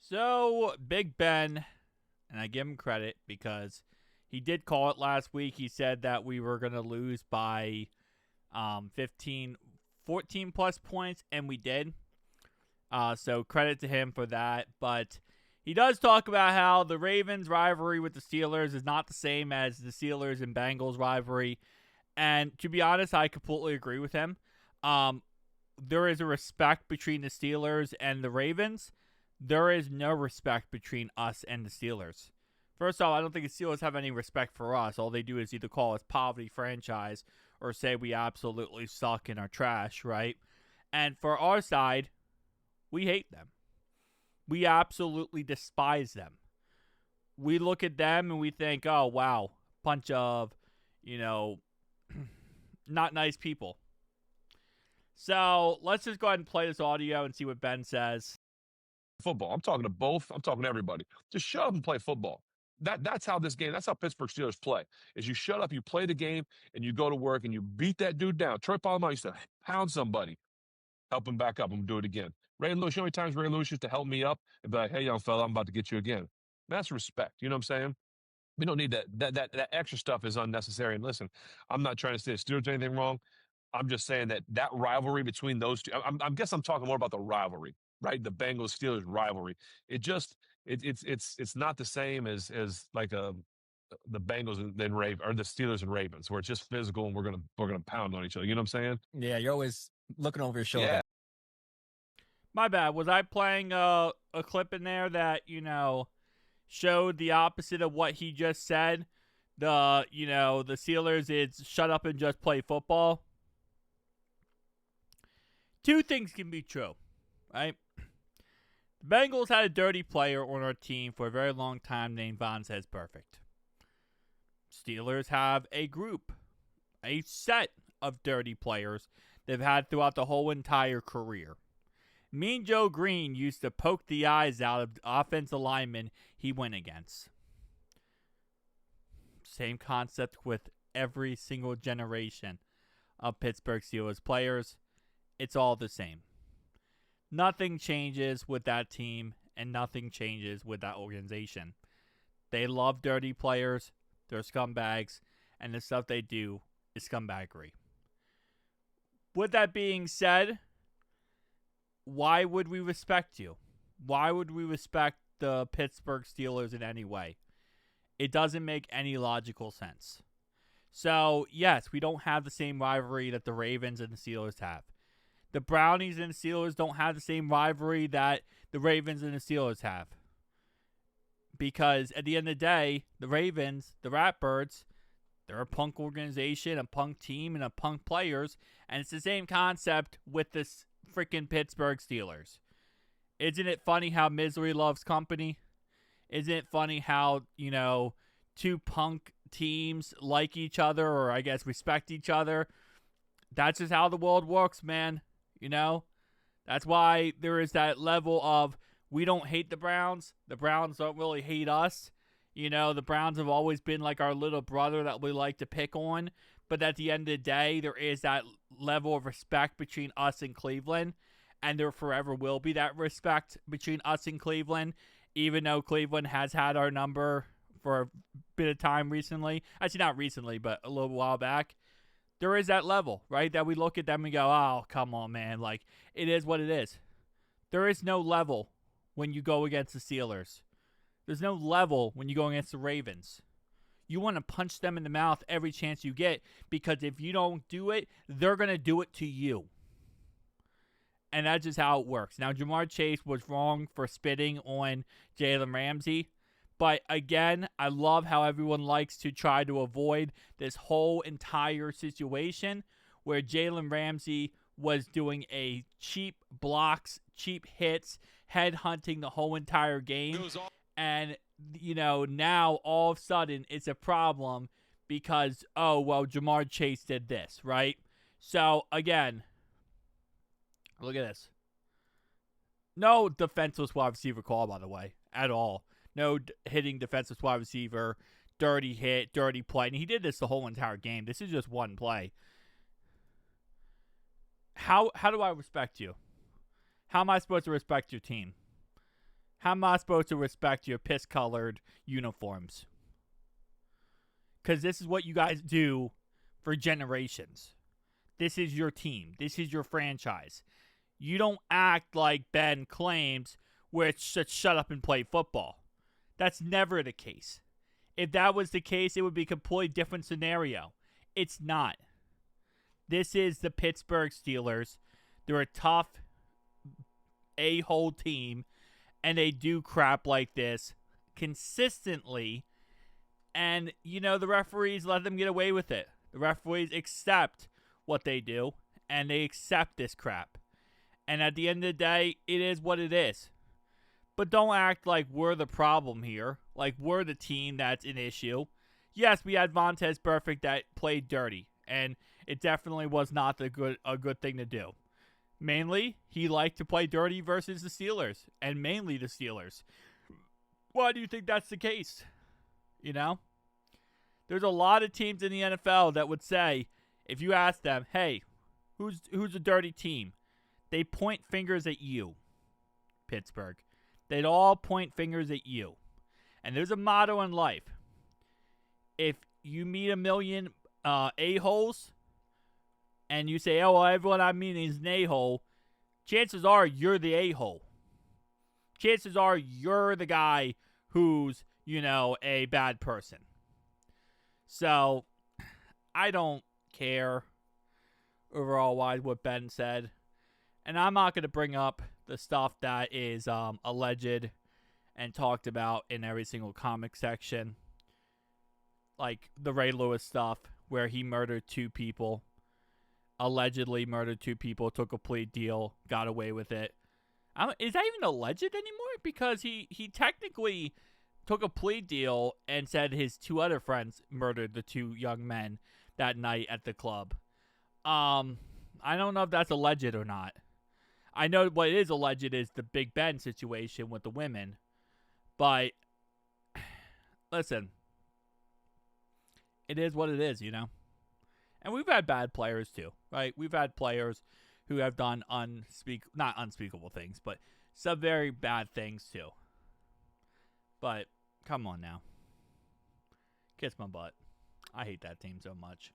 So, Big Ben, and I give him credit because he did call it last week. He said that we were going to lose by 14 plus points, and we did. So, credit to him for that. But he does talk about how the Ravens rivalry with the Steelers is not the same as the Steelers and Bengals rivalry. And to be honest, I completely agree with him. There is a respect between the Steelers and the Ravens. There is no respect between us and the Steelers. First off, I don't think the Steelers have any respect for us. All they do is either call us poverty franchise or say we absolutely suck and are trash, right? And for our side, we hate them. We absolutely despise them. We look at them and we think, oh, wow, bunch of, not nice people. So let's just go ahead and play this audio and see what Ben says. Football. I'm talking to both. I'm talking to everybody. Just shut up and play football. That's how this game, that's how Pittsburgh Steelers play. Is you shut up, you play the game, and you go to work and you beat that dude down. Troy Polamalu used to pound somebody. Help him back up. I'm going to do it again. Ray Lewis, you know how many times Ray Lewis used to help me up and be like, hey, young fella, I'm about to get you again. That's respect. You know what I'm saying? We don't need that extra stuff is unnecessary. And listen, I'm not trying to say the Steelers did anything wrong. I'm just saying that rivalry between those two, I guess I'm talking more about the rivalry, right? The Bengals Steelers rivalry. It's not the same as like the Bengals and then or the Steelers and Ravens, where it's just physical and we're gonna pound on each other. You know what I'm saying? Yeah, you're always looking over your shoulder. Yeah. My bad. Was I playing a clip in there that, showed the opposite of what he just said? The Steelers is shut up and just play football. Two things can be true, right? The Bengals had a dirty player on our team for a very long time named VANETTA Perfect. Steelers have a group, a set of dirty players they've had throughout the whole entire career. Mean Joe Green used to poke the eyes out of offensive linemen he went against. Same concept with every single generation of Pittsburgh Steelers players. It's all the same. Nothing changes with that team, and nothing changes with that organization. They love dirty players. They're scumbags, and the stuff they do is scumbaggery. With that being said, why would we respect you? Why would we respect the Pittsburgh Steelers in any way? It doesn't make any logical sense. So, yes, we don't have the same rivalry that the Ravens and the Steelers have. The Brownies and the Steelers don't have the same rivalry that the Ravens and the Steelers have. Because at the end of the day, the Ravens, the Ratbirds, they're a punk organization, a punk team, and a punk players. And it's the same concept with this freaking Pittsburgh Steelers. Isn't it funny how misery loves company? Isn't it funny how, two punk teams like each other, or I guess respect each other? That's just how the world works, man. That's why there is that level of we don't hate the Browns. The Browns don't really hate us. The Browns have always been like our little brother that we like to pick on. But at the end of the day, there is that level of respect between us and Cleveland. And there forever will be that respect between us and Cleveland. Even though Cleveland has had our number for a bit of time recently. Actually, not recently, but a little while back. There is that level, right? That we look at them and go, oh, come on, man. Like, it is what it is. There is no level when you go against the Steelers. There's no level when you go against the Ravens. You want to punch them in the mouth every chance you get, because if you don't do it, they're going to do it to you. And that's just how it works. Now, Jamarr Chase was wrong for spitting on Jalen Ramsey. But again, I love how everyone likes to try to avoid this whole entire situation where Jalen Ramsey was doing a cheap blocks, cheap hits, headhunting the whole entire game. And, now all of a sudden it's a problem because, oh, well, Jamarr Chase did this, right? So, again, look at this. No defenseless wide receiver call, by the way, at all. No hitting defensive wide receiver, dirty hit, dirty play. And he did this the whole entire game. This is just one play. How do I respect you? How am I supposed to respect your team? How am I supposed to respect your piss-colored uniforms? Because this is what you guys do for generations. This is your team. This is your franchise. You don't act like Ben claims, where it's just shut up and play football. That's never the case. If that was the case, it would be a completely different scenario. It's not. This is the Pittsburgh Steelers. They're a tough a-hole team, and they do crap like this consistently. And, you know, the referees let them get away with it. The referees accept what they do, and they accept this crap. And at the end of the day, it is what it is. But don't act like we're the problem here. Like we're the team that's an issue. Yes, we had Vontaze Burfict that played dirty. And it definitely was not a good thing to do. Mainly, he liked to play dirty versus the Steelers. And mainly the Steelers. Why do you think that's the case? You know? There's a lot of teams in the NFL that would say, if you ask them, hey, who's a dirty team? They point fingers at you, Pittsburgh. They'd all point fingers at you. And there's a motto in life. If you meet a million a-holes and you say, oh, well, everyone I meet is an a-hole, chances are you're the a-hole. Chances are you're the guy who's, you know, a bad person. So, I don't care overall wise what Ben said. And I'm not going to bring up the stuff that is alleged and talked about in every single comic section. Like the Ray Lewis stuff where he murdered 2 people. Allegedly murdered 2 people, took a plea deal, got away with it. Is that even alleged anymore? Because he technically took a plea deal and said his 2 other friends murdered the 2 young men that night at the club. I don't know if that's alleged or not. I know what is alleged is the Big Ben situation with the women. But, listen, it is what it is, you know? And we've had bad players too, right? We've had players who have done not unspeakable things, but some very bad things too. But, come on now. Kiss my butt. I hate that team so much.